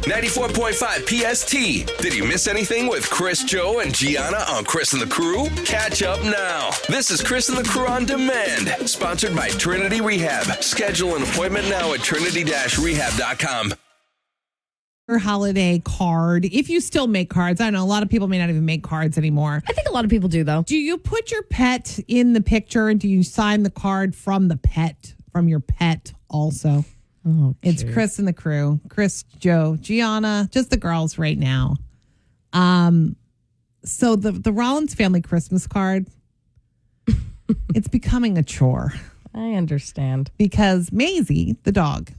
94.5 PST. Did you miss anything with Chris, Joe, and Gianna on Chris and the Crew? Catch up now. This is Chris and the Crew on Demand, sponsored by Trinity Rehab. Schedule an appointment now at trinity-rehab.com. Your holiday card, if you still make cards. I know a lot of people may not even make cards anymore. I think a lot of people do, though. Do you put your pet in the picture, and do you sign the card from your pet also? Oh, it's Chris and the Crew. Chris, Joe, Gianna, just the girls right now. So the Rollins family Christmas card, it's becoming a chore. I understand. Because Maisie, the dog,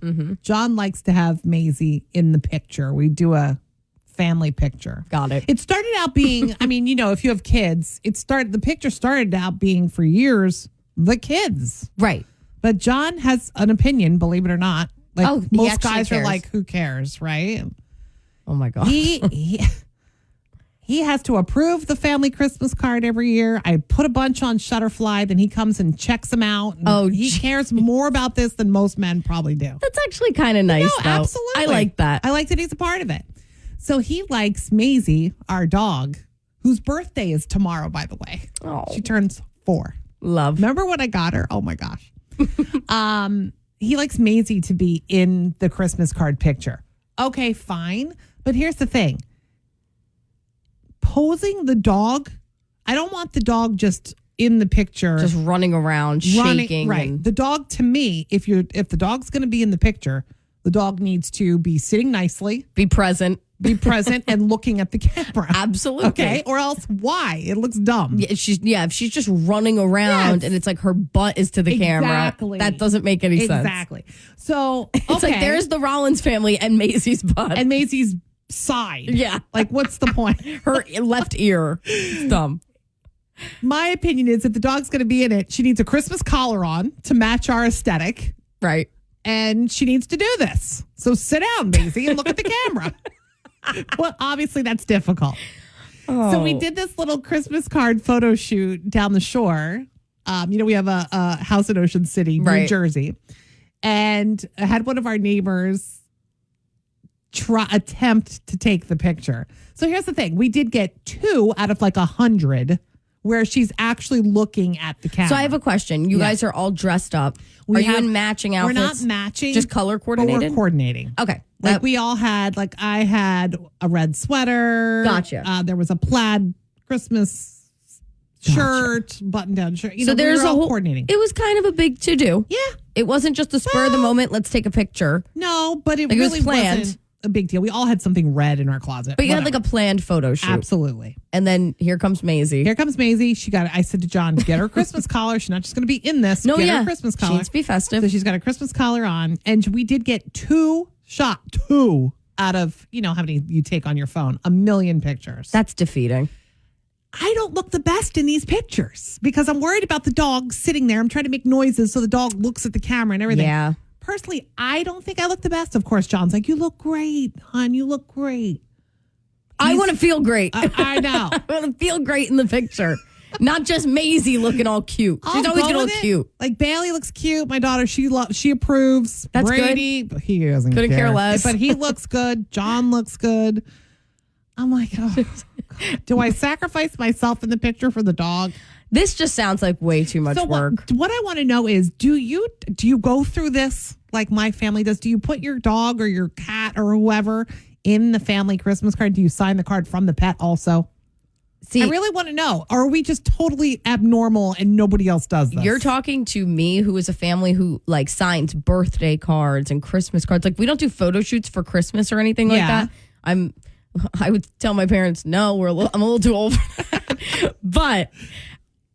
John likes to have Maisie in the picture. We do a family picture. Got it. It started out being, I mean, if you have kids, the picture started out being for years, the kids. Right. But John has an opinion, believe it or not. Like most guys cares. are like, who cares, right? Oh my God. He has to approve the family Christmas card every year. I put a bunch on Shutterfly, then he comes and checks them out. He cares more about this than most men probably do. That's actually kind of nice, though. Absolutely. I like that. I like that he's a part of it. So he likes Maisie, our dog, whose birthday is tomorrow, by the way. Oh. She turns 4. Love. Remember when I got her? Oh my gosh. He likes Maisie to be in the Christmas card picture. Okay, fine. But here's the thing. Posing the dog, I don't want the dog just in the picture. Just running around, shaking. Right. The dog, to me, if the dog's going to be in the picture, the dog needs to be sitting nicely. Be present. And looking at the camera. Absolutely. Okay. Or else why? It looks dumb. Yeah, if she's just running around and it's like her butt is to the camera, that doesn't make any sense. Exactly. So it's like there's the Rollins family and Maisie's butt. And Maisie's side. Yeah. Like, what's the point? Her left ear. It's dumb. My opinion is if the dog's going to be in it, she needs a Christmas collar on to match our aesthetic. Right. And she needs to do this. So sit down, Maisie, and look at the camera. Well, obviously that's difficult. Oh. So we did this little Christmas card photo shoot down the shore. We have a house in Ocean City, New Jersey. And I had one of our neighbors attempt to take the picture. So here's the thing. We did get 2 out of like 100 where she's actually looking at the camera. So I have a question. You guys are all dressed up. Are you in matching outfits? We're not matching. Just color coordinated? But we're coordinating. Okay. We all had, I had a red sweater. Gotcha. There was a plaid Christmas shirt, button-down shirt. So there's a whole coordinating. It was kind of a big to-do. Yeah. It wasn't just the spur of the moment, let's take a picture. No, but it really wasn't a big deal. We all had something red in our closet. But you had a planned photo shoot. Absolutely. And then here comes Maisie. I said to John, get her Christmas collar. She's not just going to be in this. Get her Christmas collar. She needs to be festive. So she's got a Christmas collar on. And we did get 2 out of, how many you take on your phone? 1 million pictures. That's defeating. I don't look the best in these pictures because I'm worried about the dog sitting there. I'm trying to make noises so the dog looks at the camera and everything. Yeah. Personally, I don't think I look the best. Of course, John's like, you look great, hon. You look great. I want to feel great. I know. I want to feel great in the picture. Not just Maisie looking all cute. She's always going to look cute. Like Bailey looks cute. My daughter, she approves. That's Brady, good. He doesn't Couldn't care less. But he looks good. John looks good. I'm like, oh, God. Do I sacrifice myself in the picture for the dog? This just sounds like way too much work. What I want to know is, do you go through this like my family does? Do you put your dog or your cat or whoever in the family Christmas card? Do you sign the card from the pet also? See, I really want to know. Or are we just totally abnormal and nobody else does this? You're talking to me, who is a family who signs birthday cards and Christmas cards. We don't do photo shoots for Christmas or anything like that. I would tell my parents, no, I'm a little too old for that. But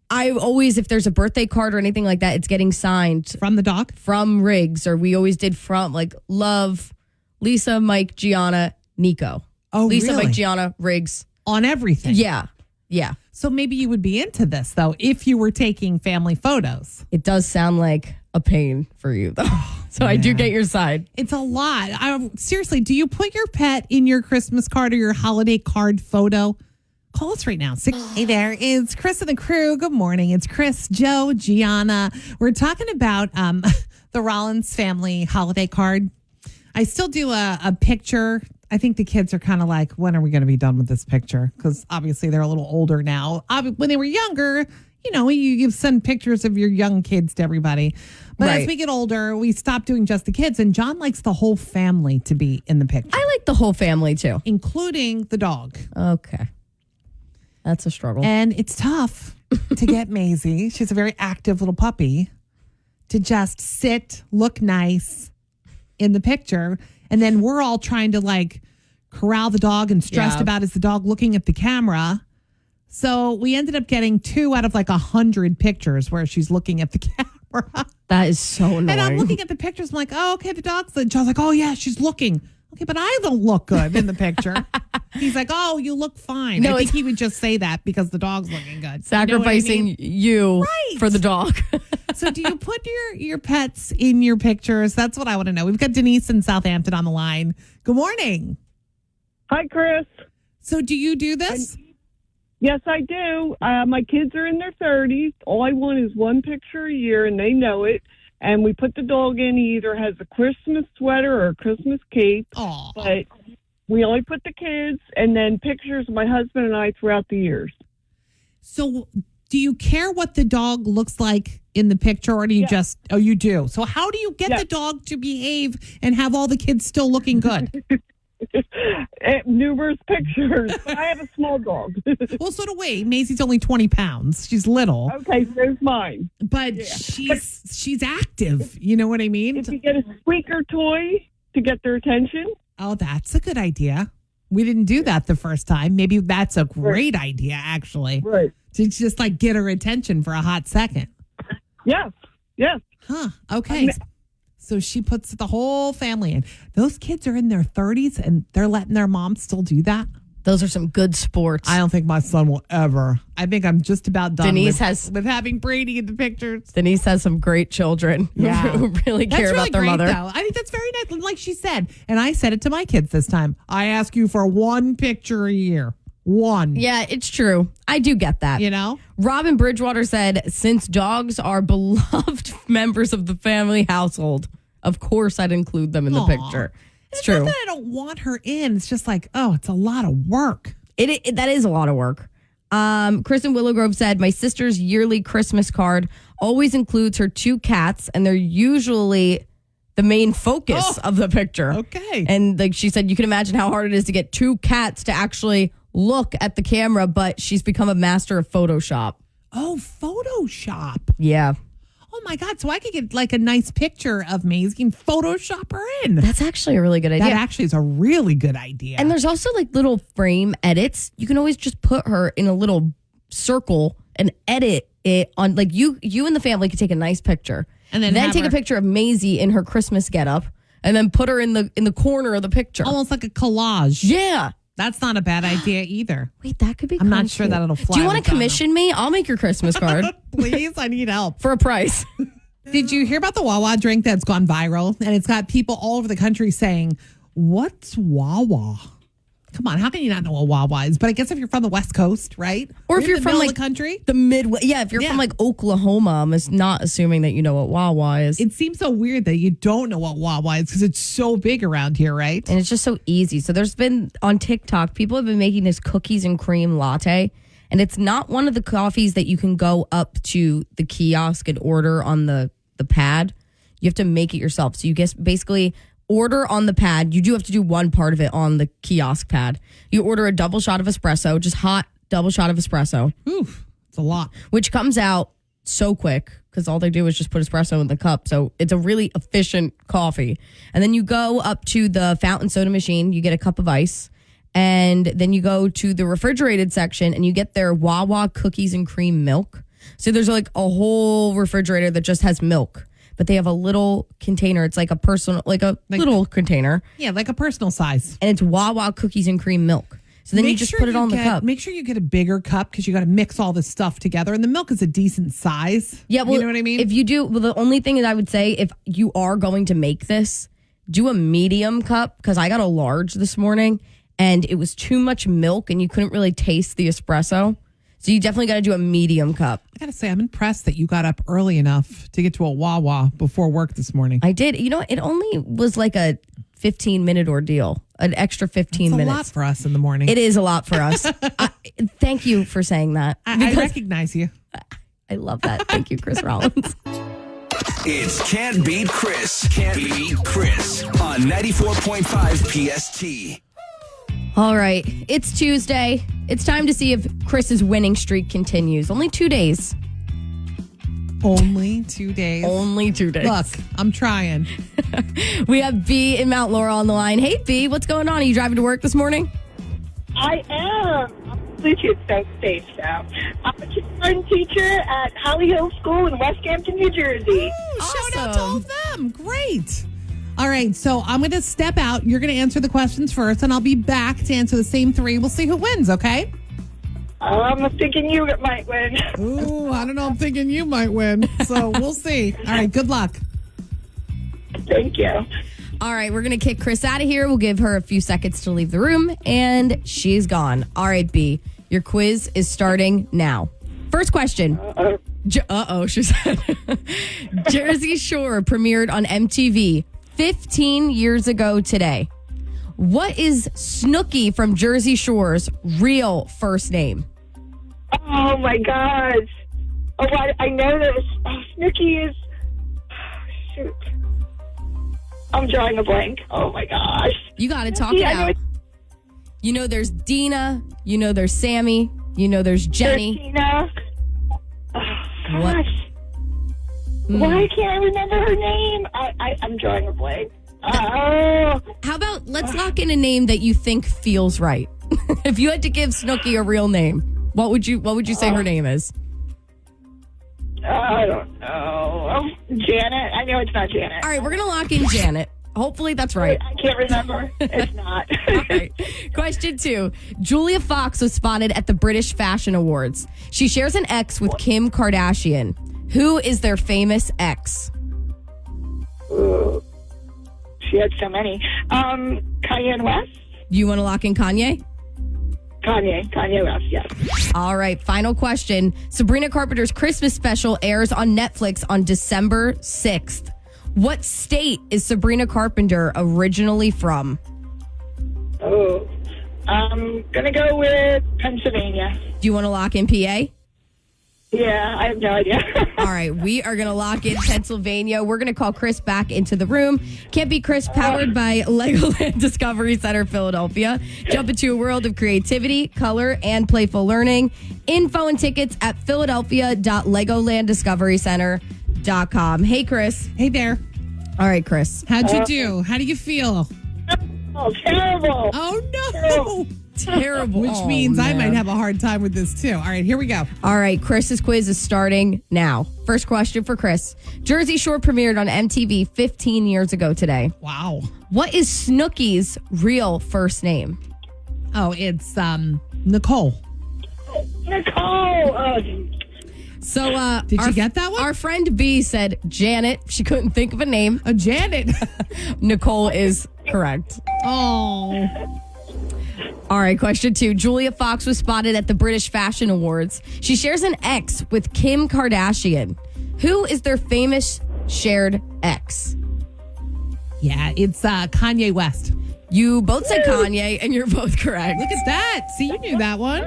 I always, if there's a birthday card or anything like that, it's getting signed from the dog, from Riggs, or we always did from love, Lisa, Mike, Gianna, Nico. Oh, Lisa, really? Mike, Gianna, Riggs. On everything. Yeah. Yeah. So maybe you would be into this, though, if you were taking family photos. It does sound like a pain for you, though. So I do get your side. It's a lot. Seriously, do you put your pet in your Christmas card or your holiday card photo? Call us right now. Hey there, it's Chris and the Crew. Good morning. It's Chris, Joe, Gianna. We're talking about the Rollins family holiday card. I still do a picture. I think the kids are kind of like, when are we going to be done with this picture? Because obviously they're a little older now. When they were younger, you send pictures of your young kids to everybody. But as we get older, we stop doing just the kids. And John likes the whole family to be in the picture. I like the whole family too, including the dog. Okay. That's a struggle. And it's tough to get Maisie. She's a very active little puppy to just sit, look nice in the picture. And then we're all trying to like corral the dog and stressed about is the dog looking at the camera. So we ended up getting 2 out of like 100 pictures where she's looking at the camera. That is so annoying. And I'm looking at the pictures. I'm like, oh, okay, the dog's. John's like, oh, yeah, she's looking. Okay, but I don't look good in the picture. He's like, oh, you look fine. No, I think he would just say that because the dog's looking good. Sacrificing you for the dog. So do you put your pets in your pictures? That's what I want to know. We've got Denise in Southampton on the line. Good morning. Hi, Chris. So do you do this? Yes, I do. My kids are in their 30s. All I want is one picture a year, and they know it. And we put the dog in. He either has a Christmas sweater or a Christmas cape. Aww. But we only put the kids and then pictures of my husband and I throughout the years. So do you care what the dog looks like in the picture, or do you just, you do? So how do you get the dog to behave and have all the kids still looking good? Numerous pictures. But I have a small dog. Well, so do we. Maisie's only 20 pounds. She's little. Okay, there's mine. But she's active. You know what I mean? If you get a squeaker toy to get their attention. Oh, that's a good idea. We didn't do that the first time. Maybe that's a great idea, actually. Right. To just like get her attention for a hot second. Yes. Yes. Huh. Okay. So she puts the whole family in. Those kids are in their 30s and they're letting their mom still do that. Those are some good sports. I don't think my son will ever. I think I'm just about done with having Brady in the pictures. Denise has some great children who really care about their mother. Though. I think that's very nice. Like she said, and I said it to my kids this time. I ask you for one picture a year. One. Yeah, it's true. I do get that. Robin Bridgewater said, since dogs are beloved members of the family household, of course I'd include them in the picture. It's true. Not that I don't want her in. It's just like, it's a lot of work. That is a lot of work. Kristen Willowgrove said, my sister's yearly Christmas card always includes her 2 cats, and they're usually the main focus of the picture. Okay. And like she said, you can imagine how hard it is to get 2 cats to actually look at the camera, but she's become a master of Photoshop. Oh, Photoshop. Yeah. Oh my God. So I could get like a nice picture of Maisie and Photoshop her in. That's actually a really good idea. That actually is a really good idea. And there's also like little frame edits. You can always just put her in a little circle and edit it on, like you and the family could take a nice picture. And then take a picture of Maisie in her Christmas getup and then put her in the corner of the picture. Almost like a collage. Yeah. That's not a bad idea either. Wait, that could be I'm not sure that'll fly. Do you want to commission me? I'll make your Christmas card. Please, I need help. For a price. Did you hear about the Wawa drink that's gone viral? And it's got people all over the country saying, what's Wawa? Come on, how can you not know what Wawa is? But I guess if you're from the West Coast, right? Or if you're from like the country, the Midwest. Yeah, if you're from like Oklahoma, I'm not assuming that you know what Wawa is. It seems so weird that you don't know what Wawa is because it's so big around here, right? And it's just so easy. So there's been on TikTok, people have been making this cookies and cream latte. And it's not one of the coffees that you can go up to the kiosk and order on the pad. You have to make it yourself. So you basically order on the pad. You do have to do one part of it on the kiosk pad. You order a double shot of espresso, just hot double shot of espresso. Oof, it's a lot. Which comes out so quick because all they do is just put espresso in the cup. So it's a really efficient coffee. And then you go up to the fountain soda machine. You get a cup of ice. And then you go to the refrigerated section and you get their Wawa cookies and cream milk. So there's like a whole refrigerator that just has milk. But they have a little container. It's like a personal, little container. Yeah, like a personal size. And it's Wawa cookies and cream milk. So then you just put it on the cup. Make sure you get a bigger cup because you got to mix all this stuff together. And the milk is a decent size. Yeah, well, you know what I mean? If you do, the only thing that I would say, if you are going to make this, do a medium cup because I got a large this morning and it was too much milk and you couldn't really taste the espresso. So you definitely got to do a medium cup. I got to say, I'm impressed that you got up early enough to get to a Wawa before work this morning. I did. You know, it only was like a 15-minute ordeal. an extra 15 It's minutes. a lot for us in the morning. It is a lot for us. Thank you for saying that. I recognize you. I love that. Thank you, Chris Rollins. It's Can't Beat Chris. Can't Beat Chris on 94.5 PST. All right. It's Tuesday. It's time to see if Chris's winning streak continues. Only 2 days. Only 2 days. Only 2 days. Look, I'm trying. We have B in Mount Laurel on the line. Hey, B, what's going on? Are you driving to work this morning? I am. I'm a Bluetooth so safe now. I'm a kindergarten teacher at Holly Hill School in West Hampton, New Jersey. Shout out to all of them. Great. All right, so I'm going to step out. You're going to answer the questions first, and I'll be back to answer the same three. We'll see who wins, okay? I'm thinking you might win. Ooh, I don't know. I'm thinking you might win. So we'll see. All right, good luck. Thank you. All right, we're going to kick Chris out of here. We'll give her a few seconds to leave the room, and she's gone. All right, B, your quiz is starting now. First question. She said. Jersey Shore premiered on MTV 15 years ago today. What is Snooki from Jersey Shore's real first name? Oh, my gosh. Oh, I know this. Oh, Snooki is... Shoot. I'm drawing a blank. Oh, my gosh. You got to talk it out. You know there's Dina. You know there's Sammy. You know there's Jenny. Tina. Oh, What? gosh. Why can't I remember her name? I'm drawing a blank. Oh. How about let's lock in a name that you think feels right? If you had to give Snooki a real name, what would you say her name is? I don't know. Janet. I know it's not Janet. All right, we're gonna lock in Janet. Hopefully that's right. I can't remember. It's not. All right. Question 2. Julia Fox was spotted at the British Fashion Awards. She shares an ex with Kim Kardashian. Who is their famous ex? Ooh. She had so many. Kanye West? You want to lock in Kanye? Kanye West, yes. All right, final question. Sabrina Carpenter's Christmas special airs on Netflix on December 6th. What state is Sabrina Carpenter originally from? Oh, I'm going to go with Pennsylvania. Do you want to lock in PA? Yeah, I have no idea. All right, we are going to lock in Pennsylvania. We're going to call Chris back into the room. Can't Be Chris, powered by Legoland Discovery Center, Philadelphia. Jump into a world of creativity, color, and playful learning. Info and tickets at philadelphia.legolanddiscoverycenter.com. Hey, Chris. Hey there. All right, Chris. How'd you do? How do you feel? Oh, terrible. Oh, no. Terrible. Terrible. Which means I might have a hard time with this, too. All right, here we go. All right, Chris's quiz is starting now. First question for Chris. Jersey Shore premiered on MTV 15 years ago today. Wow. What is Snooki's real first name? Oh, it's Nicole. Nicole. So, Did you get that one? Our friend B said Janet. She couldn't think of a name. Janet. Nicole is correct. Oh. All right, question 2. Julia Fox was spotted at the British Fashion Awards. She shares an ex with Kim Kardashian. Who is their famous shared ex? Yeah, it's Kanye West. You both said Kanye, and you're both correct. Look at that. See, you knew that one.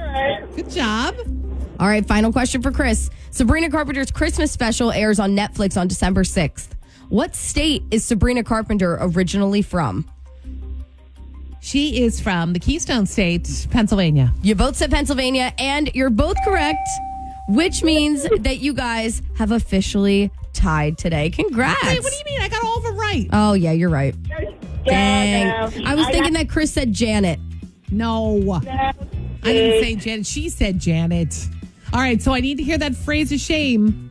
Good job. All right, final question for Chris. Sabrina Carpenter's Christmas special airs on Netflix on December 6th. What state is Sabrina Carpenter originally from? She is from the Keystone State, Pennsylvania. You both said Pennsylvania, and you're both correct, which means that you guys have officially tied today. Congrats. Wait, what do you mean? I got all of them right. Oh, yeah, you're right. Dang. No. I was thinking that Chris said Janet. No. I didn't say Janet. She said Janet. All right, so I need to hear that phrase of shame.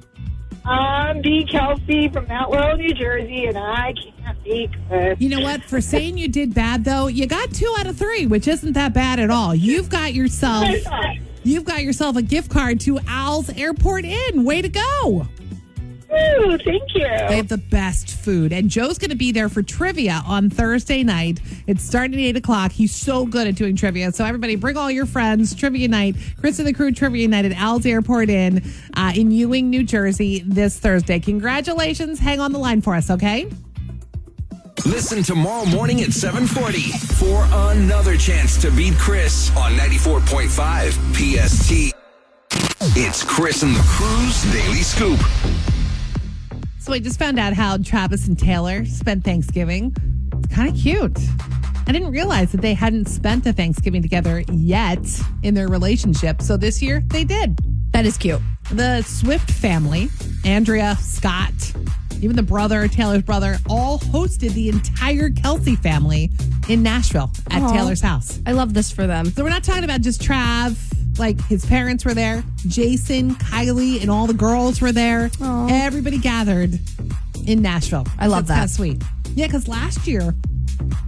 I'm B. Kelsey from Mount Laurel, New Jersey, and I can't be Chris. You know what? For saying you did bad, though, you got 2 out of 3, which isn't that bad at all. You've got yourself a gift card to Al's Airport Inn. Way to go. Ooh, thank you. They have the best food. And Joe's going to be there for trivia on Thursday night. It's starting at 8 o'clock. He's so good at doing trivia. So everybody bring all your friends. Trivia night. Chris and the Crew Trivia night at Al's Airport Inn in Ewing, New Jersey this Thursday. Congratulations. Hang on the line for us, okay? Listen tomorrow morning at 7:40 for another chance to beat Chris on 94.5 PST. It's Chris and the Crew's Daily Scoop. So I just found out how Travis and Taylor spent Thanksgiving. It's kind of cute. I didn't realize that they hadn't spent a Thanksgiving together yet in their relationship. So this year they did. That is cute. The Swift family, Andrea, Scott, even the brother, Taylor's brother, all hosted the entire Kelsey family in Nashville at Aww. Taylor's house. I love this for them. So we're not talking about just Trav. Like, his parents were there. Jason, Kylie, and all the girls were there. Aww. Everybody gathered in Nashville. I love that. That's kind of sweet. Yeah, because last year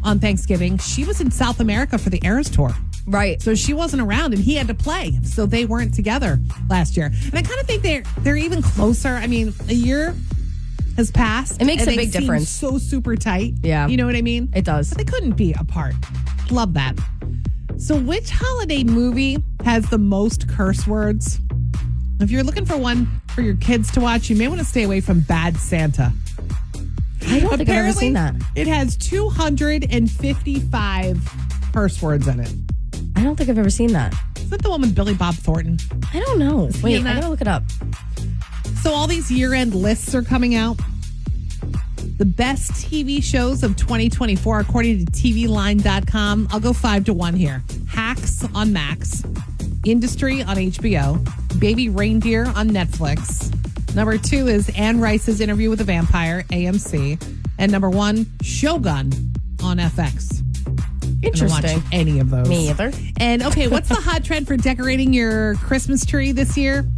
on Thanksgiving, she was in South America for the Eras Tour. Right. So she wasn't around, and he had to play. So they weren't together last year. And I kind of think they're even closer. I mean, a year has passed. It makes and a big they seem difference. So super tight. Yeah. You know what I mean? It does. But they couldn't be apart. Love that. So which holiday movie has the most curse words? If you're looking for one for your kids to watch, you may want to stay away from Bad Santa. I don't think I've ever seen that. It has 255 curse words in it. I don't think I've ever seen that. Is that the one with Billy Bob Thornton? I don't know. Wait, in I that? gotta look it up. So all these year-end lists are coming out. The best TV shows of 2024, according to TVLine.com. I'll go 5-1 here. Hacks on Max. Industry on HBO. Baby Reindeer on Netflix. Number 2 is Anne Rice's Interview with a Vampire, AMC. And number 1, Shogun on FX. Interesting. Watch any of those. Me either. And okay, what's the hot trend for decorating your Christmas tree this year?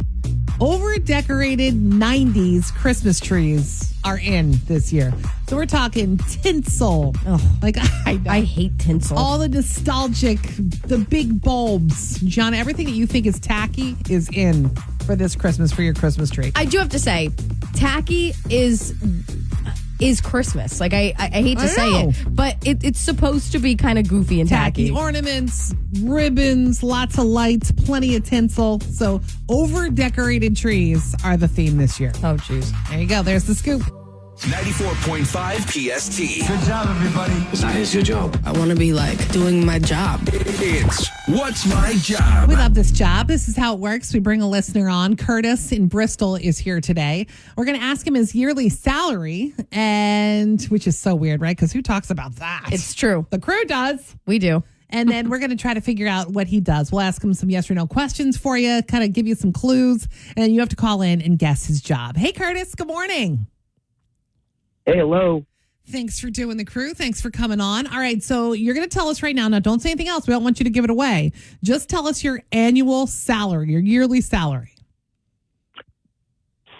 Over-decorated 90s Christmas trees are in this year. So we're talking tinsel. Oh, Like, I hate tinsel. all the nostalgic, the big bulbs. John, everything that you think is tacky is in for this Christmas, for your Christmas tree. I do have to say, tacky is Christmas. Like I hate to I say know. it, but it's supposed to be kind of goofy and tacky. Ornaments, ribbons, lots of lights, plenty of tinsel. So over-decorated trees are the theme this year. Oh, jeez. There you go. There's the scoop. 94.5 PST. Good job, everybody. That is your job. I want to be like doing my job. It's What's My Job? We love this job. This is how it works. We bring a listener on. Curtis in Bristol is here today. We're going to ask him his yearly salary, and which is so weird, right? Because who talks about that? It's true. The crew does. We do. And then we're going to try to figure out what he does. We'll ask him some yes or no questions for you, kind of give you some clues, and you have to call in and guess his job. Hey, Curtis, good morning. Hey, hello. Thanks for doing the crew. Thanks for coming on. All right, so you're going to tell us right now. Now, don't say anything else. We don't want you to give it away. Just tell us your annual salary, your yearly salary.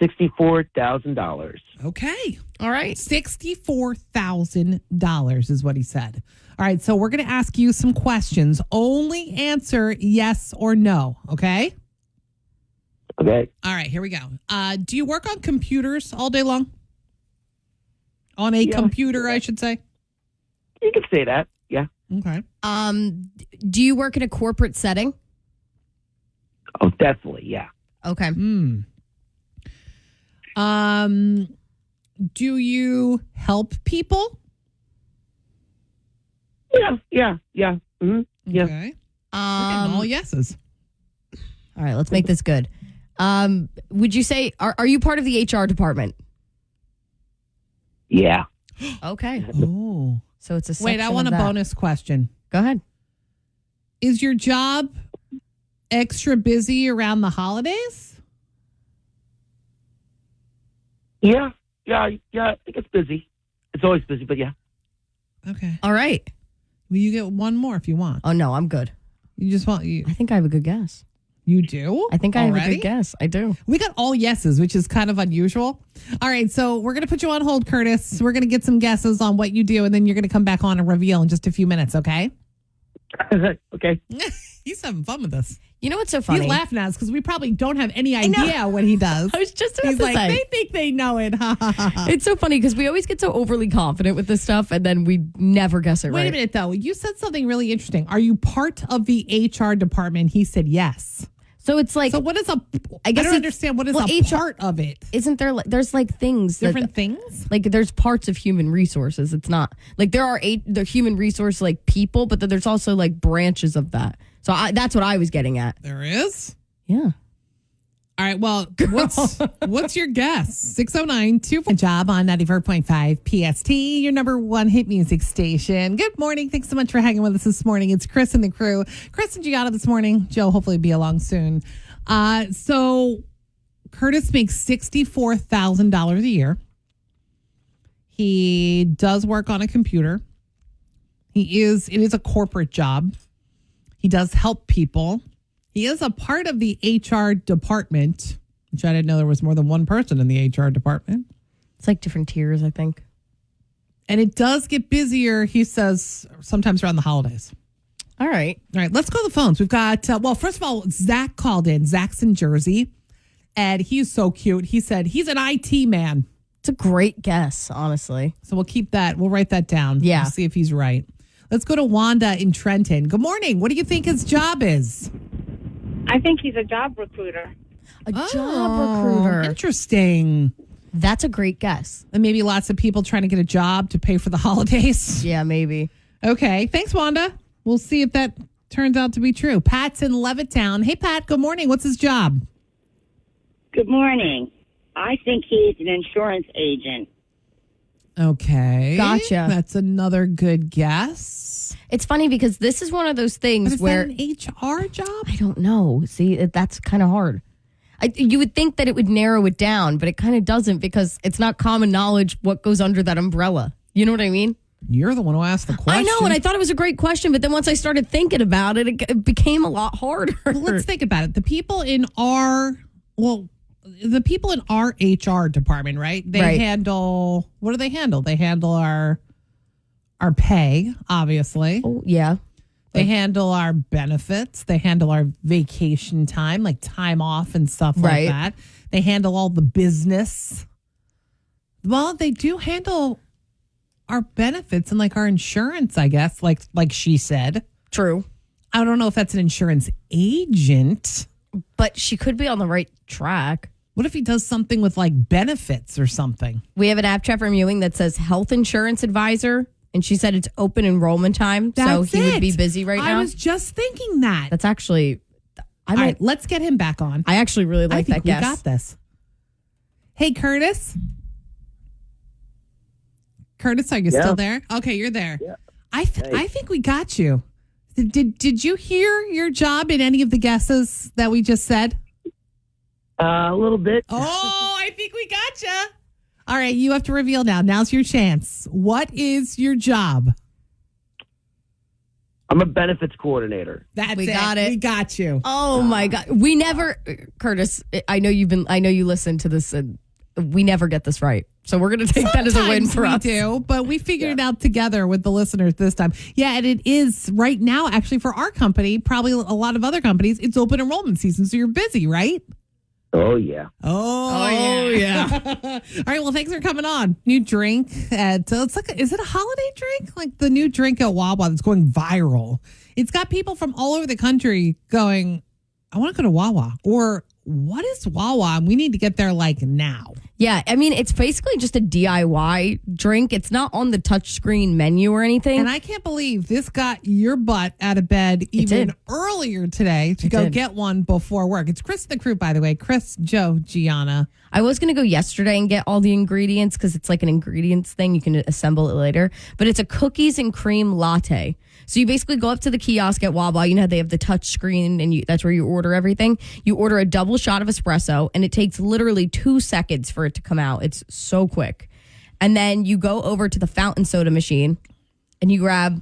$64,000. Okay. All right. $64,000 is what he said. All right, so we're going to ask you some questions. Only answer yes or no, okay? Okay. All right, here we go. Do you work on computers all day long? On a computer, I should say. You can say that. Yeah. Okay. Do you work in a corporate setting? Oh, definitely. Yeah. Okay. Do you help people? Yeah. Mm-hmm. Yeah. Okay. All yeses. All right, let's make this good. Would you say, are you part of the HR department? Yeah. Okay. Oh. So it's a section Wait, I want of a that. bonus question. Go ahead. Is your job extra busy around the holidays? Yeah. I think it's busy. It's always busy, but yeah. Okay. All right. Well, you get one more if you want. Oh, no, I'm good. You just want you. I think I have a good guess. You do? I think I have a Already? good guess. I do. We got all yeses, which is kind of unusual. All right, so we're going to put you on hold, Curtis. We're going to get some guesses on what you do, and then you're going to come back on and reveal in just a few minutes, okay? Okay. He's having fun with us. You know what's so funny? He's laughing at us because we probably don't have any idea what he does. I was just about He's to like, say. they think they know it. Ha, ha, ha, ha. It's so funny because we always get so overly confident with this stuff and then we never guess it Wait right. a minute, though. You said something really interesting. Are you part of the HR department? He said yes. So it's like, So what is I guess don't it's- understand what is well, a HR part of it. isn't there, there's like things. Different things? Like there's parts of human resources. It's not like there are the human resource like people, but then there's also like branches of that. So that's what I was getting at. There is? Yeah. All right, well, what's your guess? 609-2. Job on 94.5 PST, your number one hit music station. Good morning. Thanks so much for hanging with us this morning. It's Chris and the crew. Chris and Gianna this morning. Joe hopefully be along soon. So Curtis makes $64,000 a year. He does work on a computer. It is a corporate job. He does help people. He is a part of the HR department, which I didn't know there was more than one person in the HR department. It's like different tiers, I think. And it does get busier, he says, sometimes around the holidays. All right. All right, let's go to the phones. We've got, first of all, Zach called in. Zach's in Jersey, and he's so cute. He said he's an IT man. It's a great guess, honestly. So we'll keep that. We'll write that down. Yeah. We'll see if he's right. Let's go to Wanda in Trenton. Good morning. What do you think his job is? I think he's a job recruiter. A job recruiter. Interesting. That's a great guess. And maybe lots of people trying to get a job to pay for the holidays. Yeah, maybe. Okay. Thanks, Wanda. We'll see if that turns out to be true. Pat's in Levittown. Hey, Pat. Good morning. What's his job? Good morning. I think he's an insurance agent. Okay. Gotcha. That's another good guess. It's funny because this is one of those things But is where that an HR job? I don't know. See, that's kind of hard. You would think that it would narrow it down, but it kind of doesn't because it's not common knowledge what goes under that umbrella. You know what I mean? You're the one who asked the question. I know, and I thought it was a great question, but then once I started thinking about it, it became a lot harder. Well, let's think about it. The people in our HR department, right? They handle, what do they handle? They handle our pay, obviously. Oh, yeah. They handle our benefits. They handle our vacation time, like time off and stuff like that. They handle all the business. Well, they do handle our benefits and like our insurance, I guess, like she said. True. I don't know if that's an insurance agent. But she could be on the right track. What if he does something with like benefits or something? We have an app chat from Ewing that says health insurance advisor. And she said it's open enrollment time. So he would be busy right now. I was just thinking that. That's actually, all right, let's get him back on. I actually really like that guess. We got this. Hey, Curtis. Curtis, are you still there? Okay, you're there. Yeah. I think we got you. Did you hear your job in any of the guesses that we just said? A little bit. Oh, I think we got you. All right, you have to reveal now. Now's your chance. What is your job? I'm a benefits coordinator. That's We got it. We got you. Oh my God. We never, Curtis, I know you listen to this and we never get this right. So we're going to take that as a win for us. We do, but we figured it out together with the listeners this time. Yeah, and it is right now, actually, for our company, probably a lot of other companies, it's open enrollment season, so you're busy, right? Oh, yeah. Oh yeah. All right, well, thanks for coming on. New drink. It's like, is it a holiday drink? Like the new drink at Wawa that's going viral. It's got people from all over the country going, I want to go to Wawa. Or what is Wawa? And we need to get there like now. Yeah, I mean, it's basically just a DIY drink. It's not on the touchscreen menu or anything. And I can't believe this got your butt out of bed even earlier today to go get one before work. It's Chris the crew, by the way. Chris, Joe, Gianna. I was going to go yesterday and get all the ingredients because it's like an ingredients thing. You can assemble it later. But it's a cookies and cream latte. So you basically go up to the kiosk at Wawa. You know how they have the touch screen and that's where you order everything. You order a double shot of espresso and it takes literally 2 seconds for it to come out. It's so quick. And then you go over to the fountain soda machine and you grab,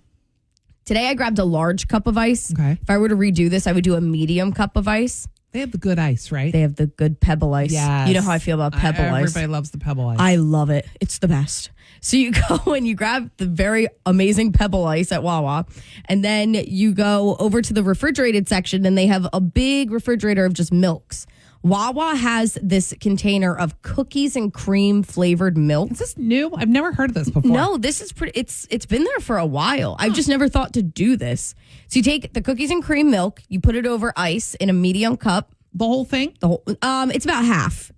today I grabbed a large cup of ice. Okay. If I were to redo this, I would do a medium cup of ice. They have the good ice, right? They have the good Pebble ice. Yes. You know how I feel about Pebble ice. Everybody loves the Pebble ice. I love it. It's the best. So you go and you grab the very amazing Pebble ice at Wawa, and then you go over to the refrigerated section, and they have a big refrigerator of just milks. Wawa has this container of cookies and cream flavored milk. Is this new? I've never heard of this before. No, this is pretty. It's been there for a while. I've just never thought to do this. So you take the cookies and cream milk, you put it over ice in a medium cup. The whole thing? It's about half.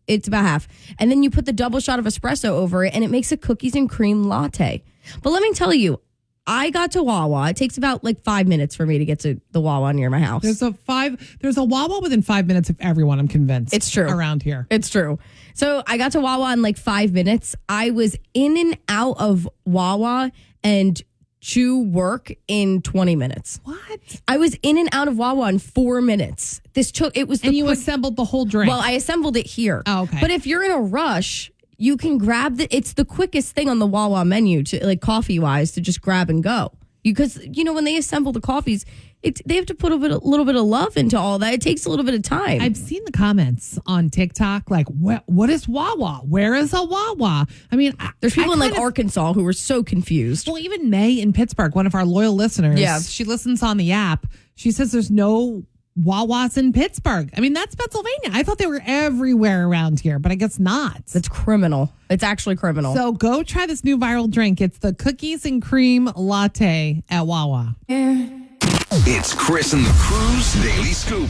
And then you put the double shot of espresso over it, and it makes a cookies and cream latte. But let me tell you, I got to Wawa. It takes about 5 minutes for me to get to the Wawa near my house. There's a Wawa within 5 minutes of everyone, I'm convinced. It's true. Around here. It's true. So I got to Wawa in 5 minutes. I was in and out of Wawa and to work in 20 minutes. What? I was in and out of Wawa in 4 minutes. And you assembled the whole drink. Well, I assembled it here. Oh, okay. But if you're in a rush, you can grab it's the quickest thing on the Wawa menu to coffee wise to just grab and go. Because when they assemble the coffees, they have to put a little bit of love into all that. It takes a little bit of time. I've seen the comments on TikTok what is Wawa? Where is a Wawa? I mean, there's people in Arkansas who are so confused. Well, even May in Pittsburgh, one of our loyal listeners, she listens on the app. She says there's no Wawa's in Pittsburgh. I mean, that's Pennsylvania. I thought they were everywhere around here, but I guess not. That's criminal. It's actually criminal. So go try this new viral drink. It's the cookies and cream latte at Wawa. It's Chris and the Crew's Daily Scoop.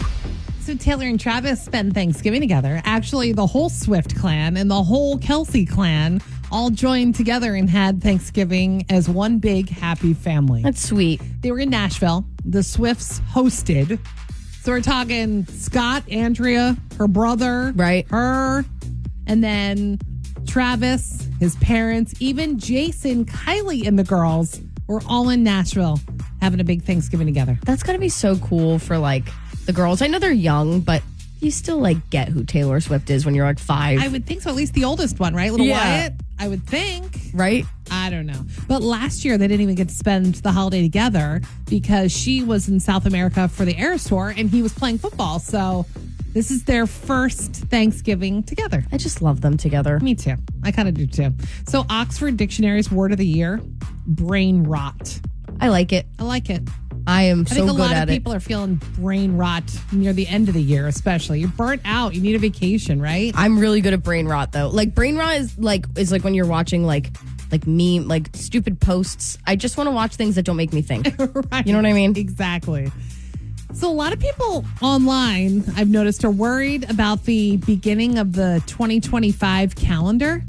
So Taylor and Travis spend Thanksgiving together. Actually, the whole Swift clan and the whole Kelsey clan all joined together and had Thanksgiving as one big happy family. That's sweet. They were in Nashville. The Swifts hosted. So we're talking Scott, Andrea, her brother, right? Her, and then Travis, his parents, even Jason, Kylie, and the girls were all in Nashville having a big Thanksgiving together. That's gotta be so cool for the girls. I know they're young, but you still get who Taylor Swift is when you're 5. I would think so. At least the oldest one, right? Little Wyatt, I would think. Right? I don't know. But last year, they didn't even get to spend the holiday together because she was in South America for the Eras Tour and he was playing football. So this is their first Thanksgiving together. I just love them together. Me too. I kind of do too. So Oxford Dictionary's word of the year, brain rot. I like it. I like it. I am so good at it. I think a lot of people are feeling brain rot near the end of the year, especially. You're burnt out. You need a vacation, right? I'm really good at brain rot, though. Brain rot is when you're watching meme, stupid posts. I just want to watch things that don't make me think. Right. You know what I mean? Exactly. So a lot of people online, I've noticed, are worried about the beginning of the 2025 calendar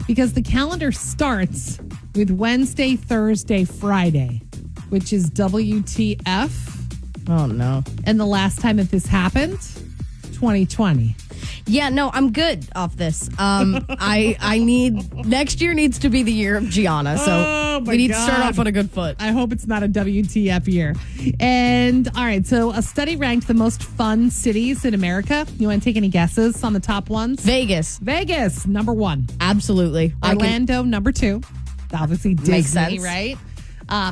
because the calendar starts with Wednesday, Thursday, Friday, which is WTF. Oh, no. And the last time that this happened, 2020. Yeah, no, I'm good off this. I need, next year needs to be the year of Gianna. So we need to start off on a good foot. I hope it's not a WTF year. And all right, so a study ranked the most fun cities in America. You want to take any guesses on the top ones? Vegas, number 1. Absolutely. Orlando, number 2. Obviously Disney, makes sense. Right?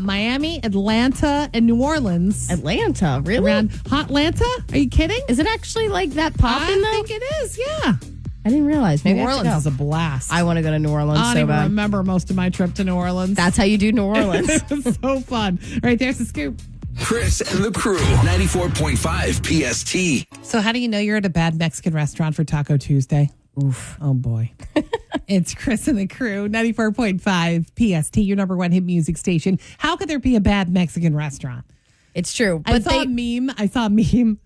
Miami, Atlanta, and New Orleans. Atlanta, really? Around Hotlanta? Are you kidding? Is it actually that popping though? I think it is, yeah. I didn't realize. Maybe New Orleans is a blast. I want to go to New Orleans I don't even remember most of my trip to New Orleans. That's how you do New Orleans. It was so fun. All right, there's the scoop. Chris and the Crew, 94.5 PST. So how do you know you're at a bad Mexican restaurant for Taco Tuesday? Oof. Oh, boy. It's Chris and the Crew, 94.5 PST, your number 1 hit music station. How could there be a bad Mexican restaurant? It's true. But I saw a meme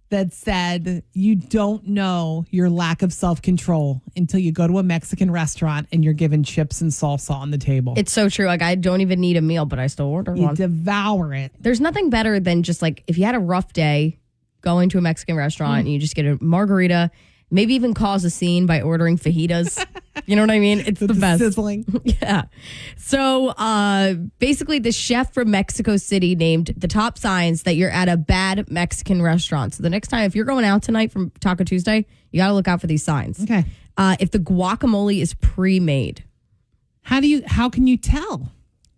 that said you don't know your lack of self-control until you go to a Mexican restaurant and you're given chips and salsa on the table. It's so true. I don't even need a meal, but I still order you one. Devour it. There's nothing better than just if you had a rough day, going to a Mexican restaurant and you just get a margarita, maybe even cause a scene by ordering fajitas. You know what I mean? It's the best. Sizzling. Yeah. So basically, the chef from Mexico City named the top signs that you're at a bad Mexican restaurant. So the next time, if you're going out tonight from Taco Tuesday, you got to look out for these signs. Okay. If the guacamole is pre-made. How can you tell?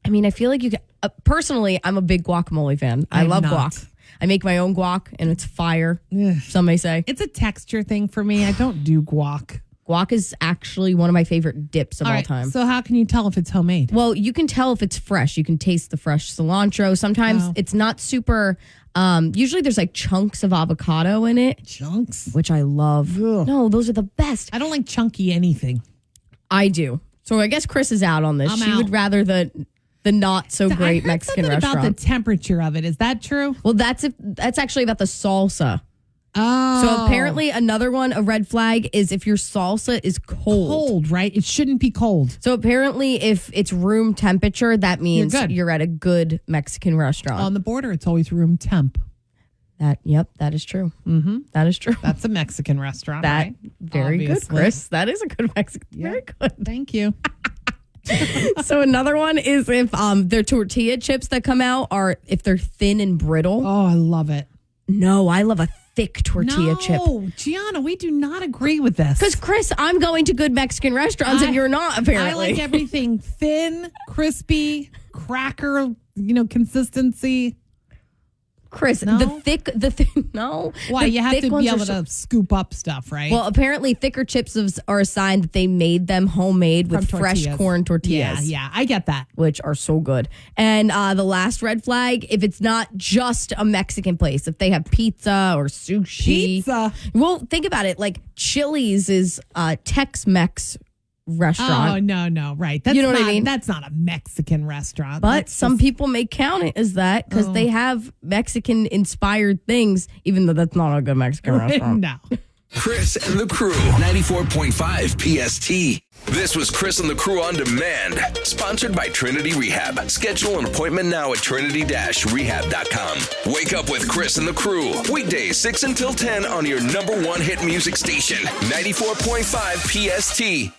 I mean, I feel like you can. Personally, I'm a big guacamole fan. I love guac. I make my own guac, and it's fire, some may say. It's a texture thing for me. I don't do guac. Guac is actually one of my favorite dips of all time. So how can you tell if it's homemade? Well, you can tell if it's fresh. You can taste the fresh cilantro. Sometimes it's not super. Usually there's like chunks of avocado in it. Chunks? Which I love. Ugh. No, those are the best. I don't like chunky anything. I do. So I guess Chris is out on this. She would rather the not so great Mexican restaurant. About the temperature of it. Is that true? Well, that's actually about the salsa. Oh. So apparently a red flag is if your salsa is cold. Cold, right? It shouldn't be cold. So apparently if it's room temperature, that means you're at a good Mexican restaurant. On the border, it's always room temp. That is true. Mm-hmm. That is true. That's a Mexican restaurant, right? Very good, Chris. That is a good Mexican. Yeah. Very good. Thank you. So another one is if their tortilla chips that come out if they're thin and brittle. Oh, I love it. No, I love a thick tortilla chip. No, Gianna, we do not agree with this. Because Chris, I'm going to good Mexican restaurants and you're not, apparently. I like everything thin, crispy, cracker, consistency. Chris, no? the thick, no. Why? You have to be able to scoop up stuff, right? Well, apparently thicker chips are a sign that they made them homemade with fresh corn tortillas. Yeah, I get that. Which are so good. And the last red flag, if it's not just a Mexican place, if they have pizza or sushi. Pizza? Well, think about it. Like Chili's is Tex-Mex restaurant. Oh, no, right. That's what I mean? That's not a Mexican restaurant. But some people may count it as that because they have Mexican-inspired things, even though that's not a good Mexican restaurant. No. Chris and the Crew, 94.5 PST. This was Chris and the Crew on Demand, sponsored by Trinity Rehab. Schedule an appointment now at trinity-rehab.com. Wake up with Chris and the Crew, weekdays 6 until 10 on your number one hit music station, 94.5 PST.